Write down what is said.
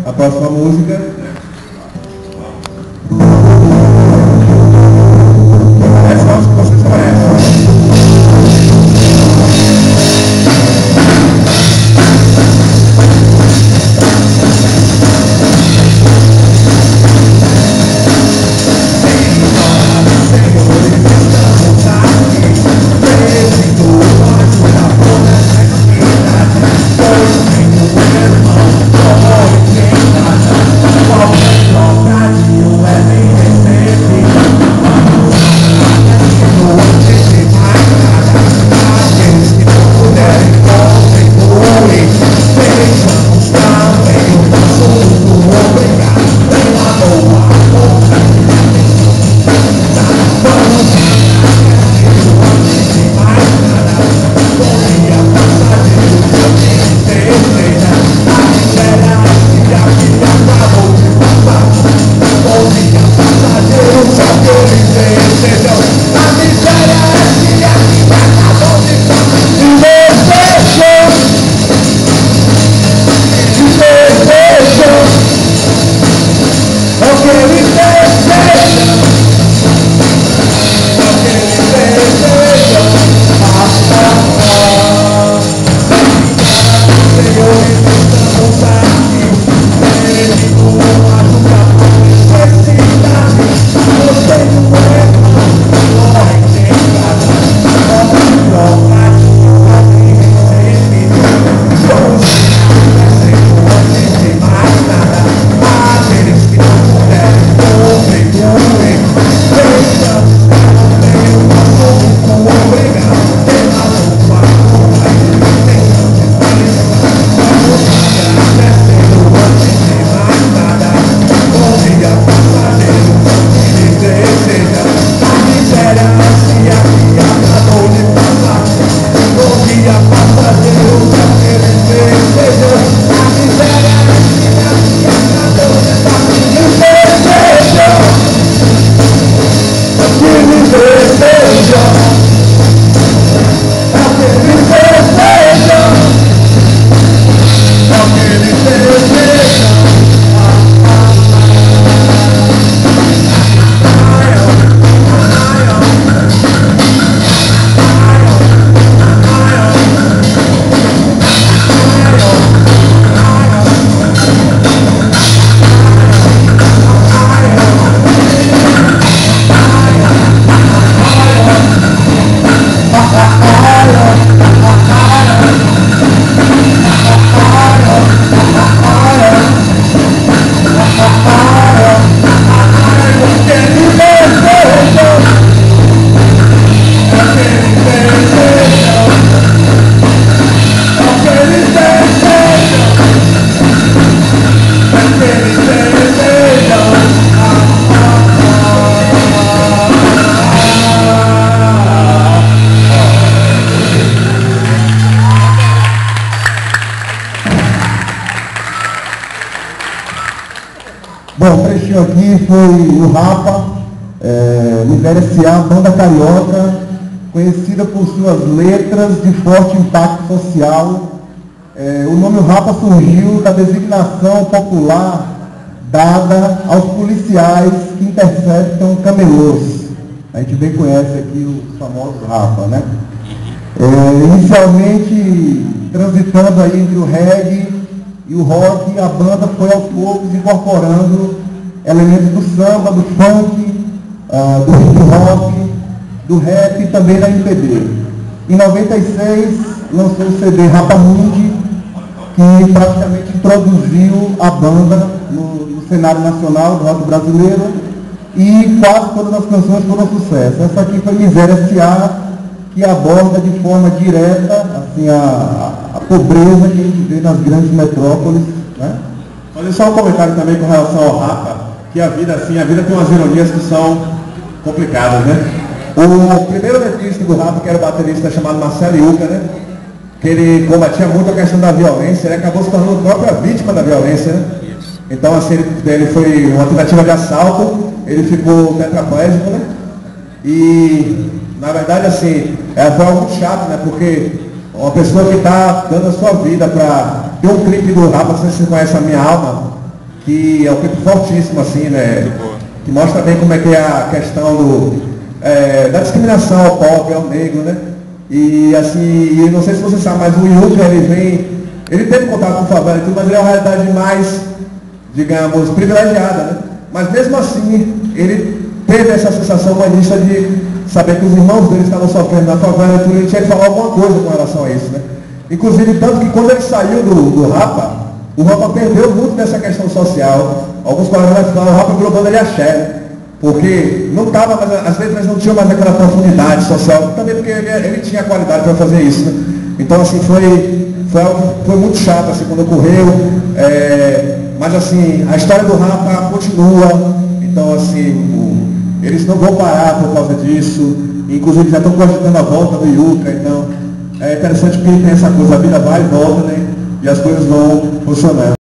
a próxima música. Essa eu acho que vocês conhecem. Bom, o trechinho aqui foi o Rapa, Miséria S.A., banda carioca, conhecida por suas letras de forte impacto social. O nome Rapa surgiu da designação popular dada aos policiais que interceptam camelôs. A gente bem conhece aqui os famosos Rapa, né? Inicialmente transitando aí entre o reggae e o rock, a banda foi aos poucos incorporando elementos do samba, do funk, do hip hop, do rap e também da MPB. Em 96 lançou o CD Rapamundi, que praticamente introduziu a banda no cenário nacional do rock brasileiro, e quase todas as canções foram sucesso. Essa aqui foi Miséria S.A., que aborda de forma direta assim, a pobreza que a gente vê nas grandes metrópoles, né? Fazer só um comentário também com relação ao Rapa, que a vida tem umas ironias que são complicadas, né? O primeiro letrista do Rapa, que era o baterista chamado Marcelo Yuca, né? Que ele combatia muito a questão da violência, ele acabou se tornando a própria vítima da violência, né? Então, assim, ele foi uma tentativa de assalto, ele ficou tetraplégico, né? E, na verdade, assim, foi algo chato, né? Porque uma pessoa que está dando a sua vida para Tem um clipe do Rapa, não sei se você conhece A Minha Alma, que é um clipe fortíssimo, assim, né? Que mostra bem como é que é a questão da discriminação ao pobre, ao negro, né? E assim, não sei se você sabe, mas o Yuka, ele teve contato com o favela e tudo, mas ele é uma realidade mais, digamos, privilegiada, né? Mas mesmo assim, ele teve essa sensação humanista de saber que os irmãos dele estavam sofrendo na favela e tudo, ele tinha que falar alguma coisa com relação a isso, né? Inclusive, tanto que quando ele saiu do Rapa, o Rapa perdeu muito dessa questão social. Alguns colegas falam, o Rapa virou banda de axé, né? Porque não estava, mas as letras não tinham mais aquela profundidade social, também porque ele tinha qualidade para fazer isso, né? Então, assim, foi muito chato, assim, quando ocorreu, mas, assim, a história do Rapa continua, então, assim, eles não vão parar por causa disso, inclusive já estão cogitando a volta do Yuka, então, é interessante porque tem essa coisa, a vida vai e volta, né? E as coisas vão funcionando.